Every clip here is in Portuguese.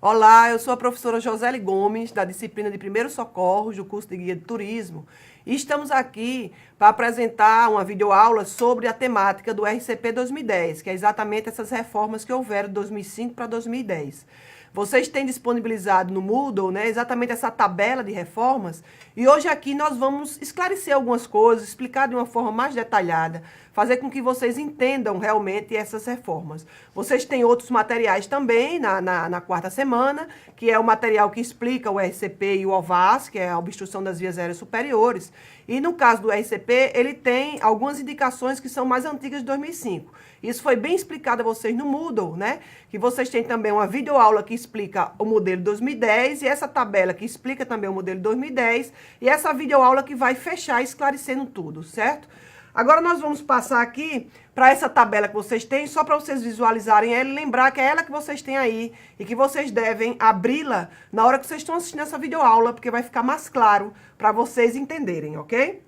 Olá, eu sou a professora Joseli Gomes, da disciplina de Primeiros Socorros do curso de Guia de Turismo, e estamos aqui para apresentar uma videoaula sobre a temática do RCP 2010, que é exatamente essas reformas que houveram de 2005 para 2010. Vocês têm disponibilizado no Moodle, né, exatamente essa tabela de reformas, e hoje aqui nós vamos esclarecer algumas coisas, explicar de uma forma mais detalhada, fazer com que vocês entendam realmente essas reformas. Vocês têm outros materiais também na quarta semana, que é o material que explica o RCP e o OVAS, que é a obstrução das vias aéreas superiores. E no caso do RCP, ele tem algumas indicações que são mais antigas de 2005. Isso foi bem explicado a vocês no Moodle, né? Que vocês têm também uma videoaula que explica o modelo 2010 e essa tabela que explica também o modelo 2010 e essa videoaula que vai fechar esclarecendo tudo, certo? Agora nós vamos passar aqui para essa tabela que vocês têm, só para vocês visualizarem ela e lembrar que é ela que vocês têm aí e que vocês devem abri-la na hora que vocês estão assistindo essa videoaula, porque vai ficar mais claro para vocês entenderem, ok?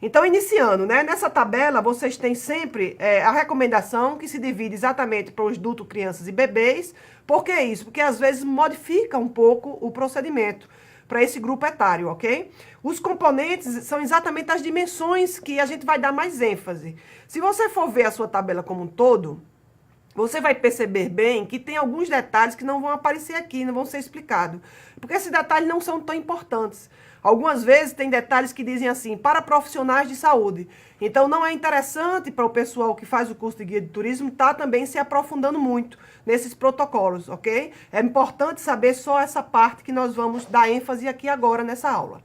Então, iniciando, né? Nessa tabela, vocês têm sempre a recomendação que se divide exatamente para os adultos, crianças e bebês. Por que isso? Porque às vezes modifica um pouco o procedimento para esse grupo etário, ok? Os componentes são exatamente as dimensões que a gente vai dar mais ênfase. Se você for ver a sua tabela como um todo, você vai perceber bem que tem alguns detalhes que não vão aparecer aqui, não vão ser explicados. Porque esses detalhes não são tão importantes. Algumas vezes tem detalhes que dizem assim, para profissionais de saúde. Então não é interessante para o pessoal que faz o curso de guia de turismo estar também se aprofundando muito nesses protocolos, ok? É importante saber só essa parte que nós vamos dar ênfase aqui agora nessa aula.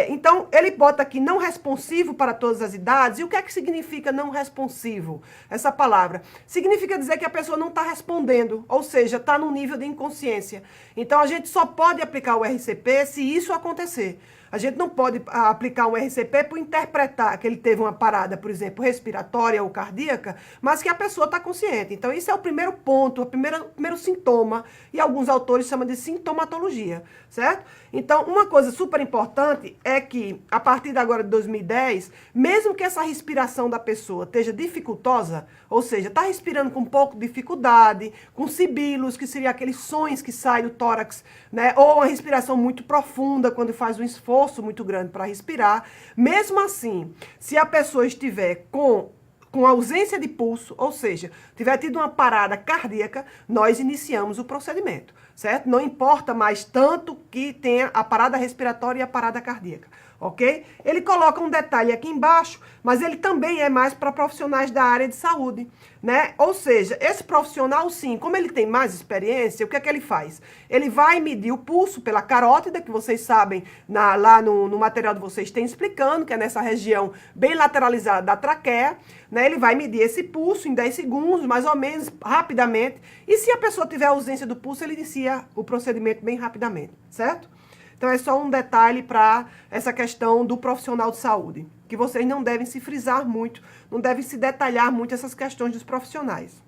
Então, ele bota aqui não responsivo para todas as idades. E o que é que significa não responsivo? Essa palavra significa dizer que a pessoa não está respondendo, ou seja, está num nível de inconsciência. Então, a gente só pode aplicar o RCP se isso acontecer. A gente não pode aplicar um RCP por interpretar que ele teve uma parada, por exemplo, respiratória ou cardíaca, mas que a pessoa está consciente. Então, isso é o primeiro ponto, o primeiro sintoma, e alguns autores chamam de sintomatologia, certo? Então, uma coisa super importante é que, a partir de agora de 2010, mesmo que essa respiração da pessoa esteja dificultosa, ou seja, está respirando com um pouco de dificuldade, com sibilos, que seria aqueles sons que saem do tórax, né? Ou uma respiração muito profunda, quando faz um esforço muito grande para respirar. Mesmo assim, se a pessoa estiver com ausência de pulso, ou seja, tiver tido uma parada cardíaca, nós iniciamos o procedimento, certo? Não importa mais tanto que tenha a parada respiratória e a parada cardíaca, ok? Ele coloca um detalhe aqui embaixo, mas ele também é mais para profissionais da área de saúde, né? Ou seja, esse profissional, sim, como ele tem mais experiência, o que é que ele faz? Ele vai medir o pulso pela carótida, que vocês sabem, lá no material de vocês tem explicando, que é nessa região bem lateralizada da traqueia, né? Ele vai medir esse pulso em 10 segundos, mais ou menos, rapidamente, e se a pessoa tiver ausência do pulso, ele inicia o procedimento bem rapidamente, certo? Então, é só um detalhe para essa questão do profissional de saúde, que vocês não devem se frisar muito, não devem se detalhar muito essas questões dos profissionais.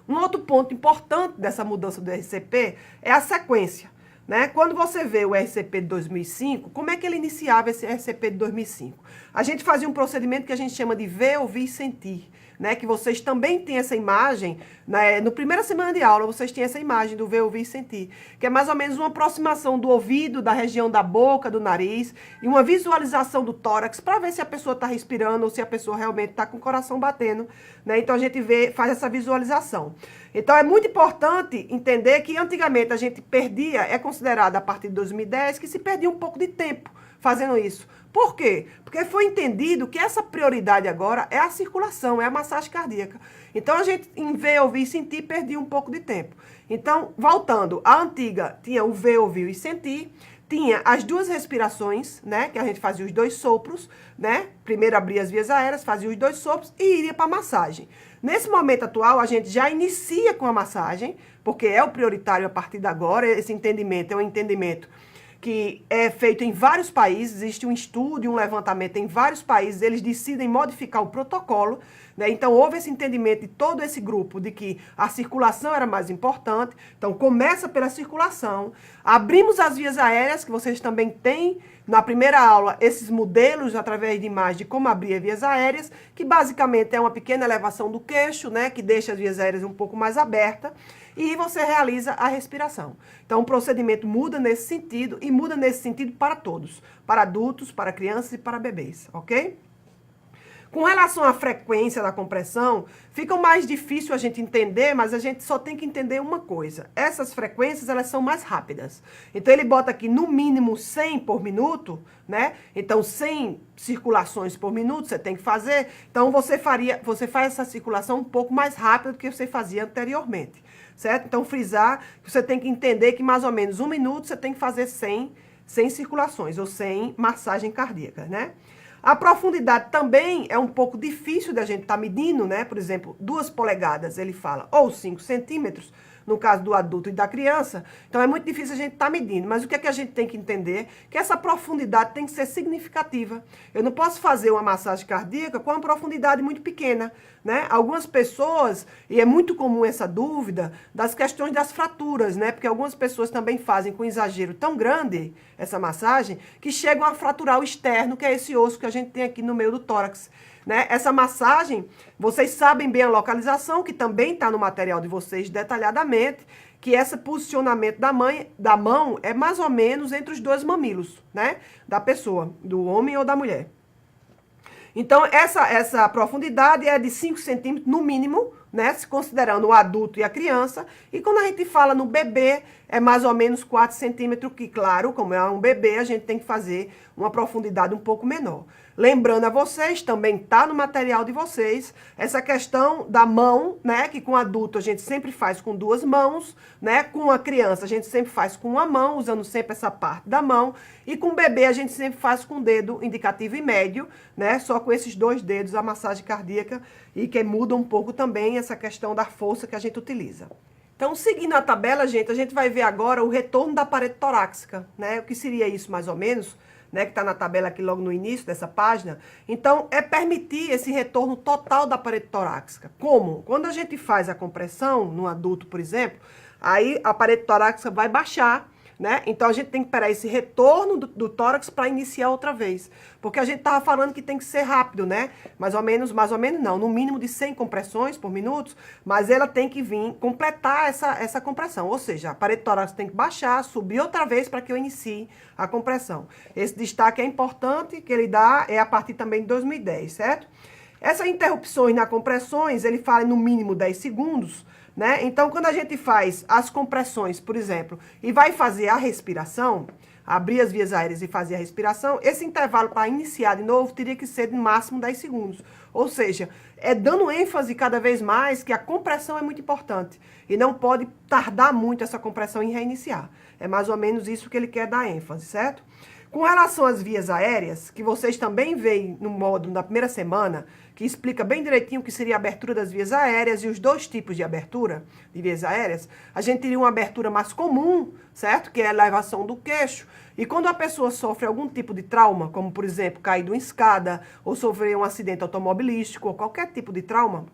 Um outro ponto importante dessa mudança do RCP é a sequência, né? Quando você vê o RCP de 2005, como é que ele iniciava esse RCP de 2005? A gente fazia um procedimento que a gente chama de ver, ouvir e sentir, né, que vocês também têm essa imagem, né, no primeira semana de aula vocês têm essa imagem do ver, ouvir e sentir, que é mais ou menos uma aproximação do ouvido, da região da boca, do nariz, e uma visualização do tórax, para ver se a pessoa está respirando ou se a pessoa realmente está com o coração batendo, né? Então a gente faz essa visualização. Então é muito importante entender que antigamente a gente perdia, é considerado a partir de 2010, que se perdia um pouco de tempo fazendo isso. Por quê? Porque foi entendido que essa prioridade agora é a circulação, é a massagem cardíaca. Então, a gente, em ver, ouvir e sentir, perdia um pouco de tempo. Então, voltando, a antiga tinha o ver, ouvir e sentir, tinha as duas respirações, né, que a gente fazia os 2 sopros, né, primeiro abria as vias aéreas, fazia os 2 sopros e iria para a massagem. Nesse momento atual, a gente já inicia com a massagem, porque é o prioritário a partir de agora, esse entendimento é um entendimento que é feito em vários países, existe um estudo, um levantamento em vários países, eles decidem modificar o protocolo, né? Então, houve esse entendimento de todo esse grupo de que a circulação era mais importante. Então, começa pela circulação. Abrimos as vias aéreas, que vocês também têm na primeira aula esses modelos através de imagens de como abrir as vias aéreas, que basicamente é uma pequena elevação do queixo, né, que deixa as vias aéreas um pouco mais abertas, e você realiza a respiração. Então, o procedimento muda nesse sentido, e muda nesse sentido para todos, para adultos, para crianças e para bebês, ok? Com relação à frequência da compressão, fica mais difícil a gente entender, mas a gente só tem que entender uma coisa. Essas frequências, elas são mais rápidas. Então, ele bota aqui no mínimo 100 por minuto, né? Então, 100 circulações por minuto você tem que fazer. Então, você faz essa circulação um pouco mais rápida do que você fazia anteriormente, certo? Então, frisar, você tem que entender que mais ou menos 1 minuto você tem que fazer 100 circulações, ou 100 massagem cardíaca, né? A profundidade também é um pouco difícil da gente estar medindo, né? Por exemplo, 2 polegadas, ele fala, ou 5 centímetros, no caso do adulto e da criança. Então, é muito difícil a gente estar medindo. Mas o que é que a gente tem que entender? Que essa profundidade tem que ser significativa. Eu não posso fazer uma massagem cardíaca com uma profundidade muito pequena, né? Algumas pessoas, e é muito comum essa dúvida, das questões das fraturas, né? Porque algumas pessoas também fazem com exagero tão grande essa massagem, que chegam a fraturar o externo, que é esse osso que a gente tem aqui no meio do tórax, né? Essa massagem, vocês sabem bem a localização, que também está no material de vocês detalhadamente, que esse posicionamento da mão é mais ou menos entre os 2 mamilos, né? Da pessoa, do homem ou da mulher. Então, essa profundidade é de 5 centímetros no mínimo, né? Se considerando o adulto e a criança. E quando a gente fala no bebê, é mais ou menos 4 centímetros, que claro, como é um bebê, a gente tem que fazer uma profundidade um pouco menor. Lembrando a vocês, também está no material de vocês, essa questão da mão, né? Que com adulto a gente sempre faz com 2 mãos, né? Com a criança a gente sempre faz com uma mão, usando sempre essa parte da mão. E com o bebê a gente sempre faz com o dedo indicativo e médio, né? Só com esses 2 dedos a massagem cardíaca, e que muda um pouco também essa questão da força que a gente utiliza. Então, seguindo a tabela, a gente vai ver agora o retorno da parede torácica, né? O que seria isso, mais ou menos, né? Que está na tabela aqui logo no início dessa página. Então, é permitir esse retorno total da parede torácica. Como? Quando a gente faz a compressão, no adulto, por exemplo, aí a parede torácica vai baixar, né? Então, a gente tem que esperar esse retorno do tórax para iniciar outra vez. Porque a gente estava falando que tem que ser rápido, né? Mais ou menos não, no mínimo de 100 compressões por minuto, mas ela tem que vir completar essa compressão. Ou seja, a parede torácica tem que baixar, subir outra vez para que eu inicie a compressão. Esse destaque é importante, que ele dá a partir também de 2010, certo? Essas interrupções nas compressões, ele fala no mínimo 10 segundos, né? Então, quando a gente faz as compressões, por exemplo, e vai fazer a respiração, abrir as vias aéreas e fazer a respiração, esse intervalo para iniciar de novo teria que ser no máximo 10 segundos. Ou seja, é dando ênfase cada vez mais que a compressão é muito importante e não pode tardar muito essa compressão em reiniciar. É mais ou menos isso que ele quer dar ênfase, certo? Com relação às vias aéreas, que vocês também veem no módulo da primeira semana, que explica bem direitinho o que seria a abertura das vias aéreas e os 2 tipos de abertura de vias aéreas, a gente teria uma abertura mais comum, certo? Que é a elevação do queixo. E quando a pessoa sofre algum tipo de trauma, como por exemplo, cair de uma escada, ou sofrer um acidente automobilístico, ou qualquer tipo de trauma,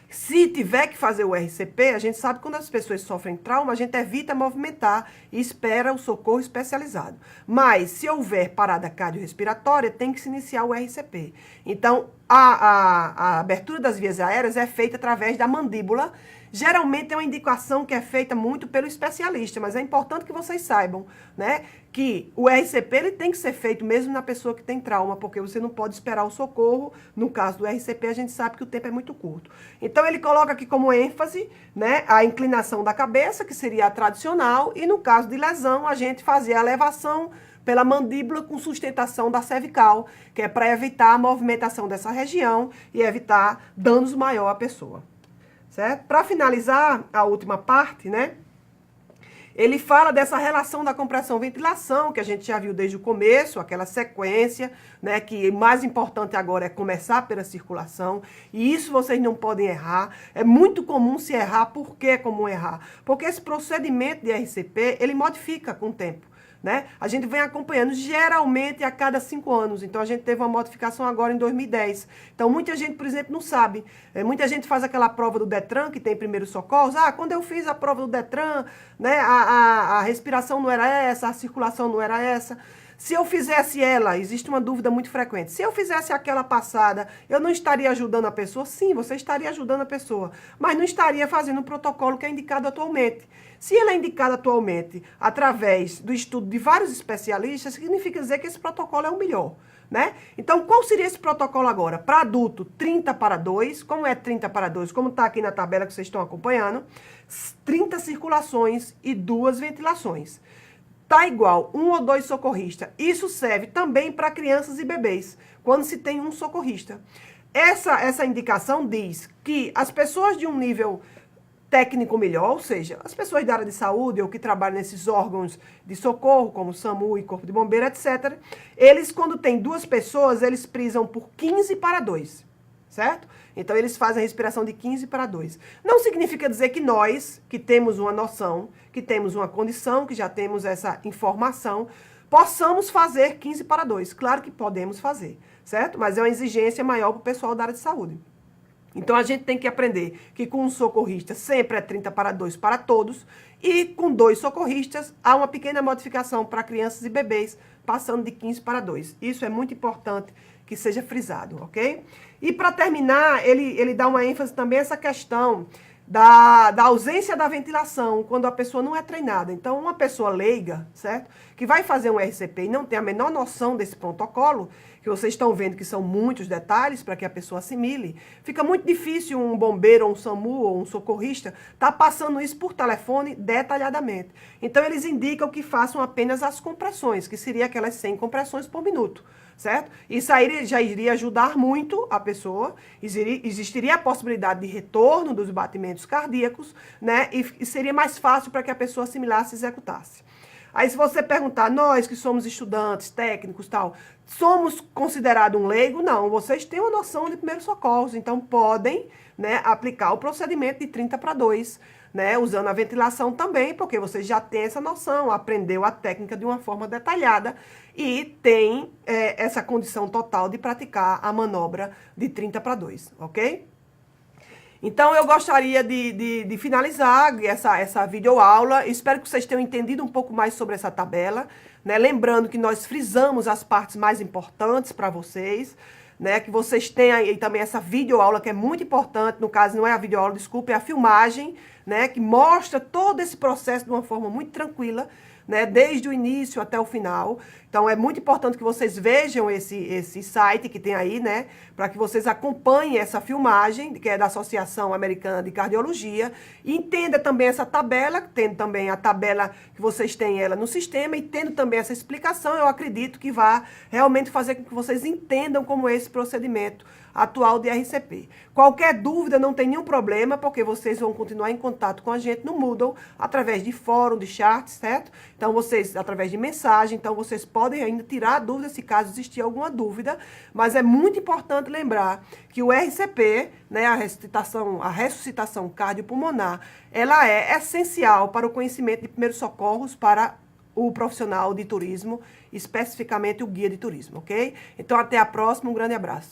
se tiver que fazer o RCP, a gente sabe que quando as pessoas sofrem trauma, a gente evita movimentar e espera o socorro especializado. Mas, se houver parada cardiorrespiratória, tem que se iniciar o RCP. Então, a abertura das vias aéreas é feita através da mandíbula. Geralmente é uma indicação que é feita muito pelo especialista, mas é importante que vocês saibam, né, que o RCP ele tem que ser feito mesmo na pessoa que tem trauma, porque você não pode esperar o socorro. No caso do RCP, a gente sabe que o tempo é muito curto. Então, ele coloca aqui como ênfase, né, a inclinação da cabeça, que seria a tradicional, e no caso de lesão, a gente fazer a elevação pela mandíbula com sustentação da cervical, que é para evitar a movimentação dessa região e evitar danos maior à pessoa. Certo? Para finalizar a última parte, né? Ele fala dessa relação da compressão-ventilação, que a gente já viu desde o começo, aquela sequência, né? Que o mais importante agora é começar pela circulação. E isso vocês não podem errar. É muito comum se errar. Por que é comum errar? Porque esse procedimento de RCP, ele modifica com o tempo. né? A gente vem acompanhando geralmente a cada 5 anos. Então, a gente teve uma modificação agora em 2010. Então, muita gente, por exemplo, não sabe. Muita gente faz aquela prova do Detran, que tem primeiros socorros. Ah, quando eu fiz a prova do Detran, né, a respiração não era essa, a circulação não era essa. Se eu fizesse ela, existe uma dúvida muito frequente, se eu fizesse aquela passada, eu não estaria ajudando a pessoa? Sim, você estaria ajudando a pessoa, mas não estaria fazendo o protocolo que é indicado atualmente. Se ele é indicado atualmente através do estudo de vários especialistas, significa dizer que esse protocolo é o melhor, né? Então, qual seria esse protocolo agora? Para adulto, 30:2, como é 30:2? Como está aqui na tabela que vocês estão acompanhando, 30 circulações e 2 ventilações. Tá igual 1 ou 2 socorristas. Isso serve também para crianças e bebês, quando se tem um socorrista. Essa indicação diz que as pessoas de um nível técnico melhor, ou seja, as pessoas da área de saúde ou que trabalham nesses órgãos de socorro, como SAMU e Corpo de Bombeiro, etc., eles, quando tem 2 pessoas, eles prisam por 15:2, certo? Então, eles fazem a respiração de 15:2. Não significa dizer que nós, que temos uma noção, que temos uma condição, que já temos essa informação, possamos fazer 15:2. Claro que podemos fazer, certo? Mas é uma exigência maior para o pessoal da área de saúde. Então, a gente tem que aprender que com um socorrista sempre é 30:2 para todos e com 2 socorristas há uma pequena modificação para crianças e bebês, passando de 15:2. Isso é muito importante que seja frisado, ok? E para terminar, ele dá uma ênfase também a essa questão da ausência da ventilação, quando a pessoa não é treinada. Então, uma pessoa leiga, certo? Que vai fazer um RCP e não tem a menor noção desse protocolo, que vocês estão vendo que são muitos detalhes para que a pessoa assimile, fica muito difícil um bombeiro, ou um SAMU, ou um socorrista estar passando isso por telefone detalhadamente. Então, eles indicam que façam apenas as compressões, que seria aquelas 100 compressões por minuto, certo? Isso aí já iria ajudar muito a pessoa, existiria a possibilidade de retorno dos batimentos cardíacos, né? E seria mais fácil para que a pessoa assimilasse e executasse. Aí, se você perguntar, nós que somos estudantes, técnicos, tal, somos considerados um leigo? Não, vocês têm uma noção de primeiros socorros, então podem, né, aplicar o procedimento de 30:2, né, usando a ventilação também, porque vocês já têm essa noção, aprendeu a técnica de uma forma detalhada e tem essa condição total de praticar a manobra de 30:2, ok? Então, eu gostaria de finalizar essa videoaula. Espero que vocês tenham entendido um pouco mais sobre essa tabela, né? Lembrando que nós frisamos as partes mais importantes para vocês, né? Que vocês tenham aí também essa videoaula, que é muito importante. No caso, não é a videoaula, desculpa, é a filmagem, né? Que mostra todo esse processo de uma forma muito tranquila, né, desde o início até o final. Então, é muito importante que vocês vejam esse site que tem aí, né, para que vocês acompanhem essa filmagem, que é da Associação Americana de Cardiologia, e entenda também essa tabela, tendo também a tabela que vocês têm ela no sistema, e tendo também essa explicação, eu acredito que vai realmente fazer com que vocês entendam como é esse procedimento atual de RCP. Qualquer dúvida, não tem nenhum problema, porque vocês vão continuar em contato com a gente no Moodle, através de fórum, de chat, certo? Então, vocês, através de mensagem, então vocês podem ainda tirar dúvidas se caso existir alguma dúvida, mas é muito importante lembrar que o RCP, né, a ressuscitação cardiopulmonar, ela é essencial para o conhecimento de primeiros socorros para o profissional de turismo, especificamente o guia de turismo, ok? Então, até a próxima, um grande abraço.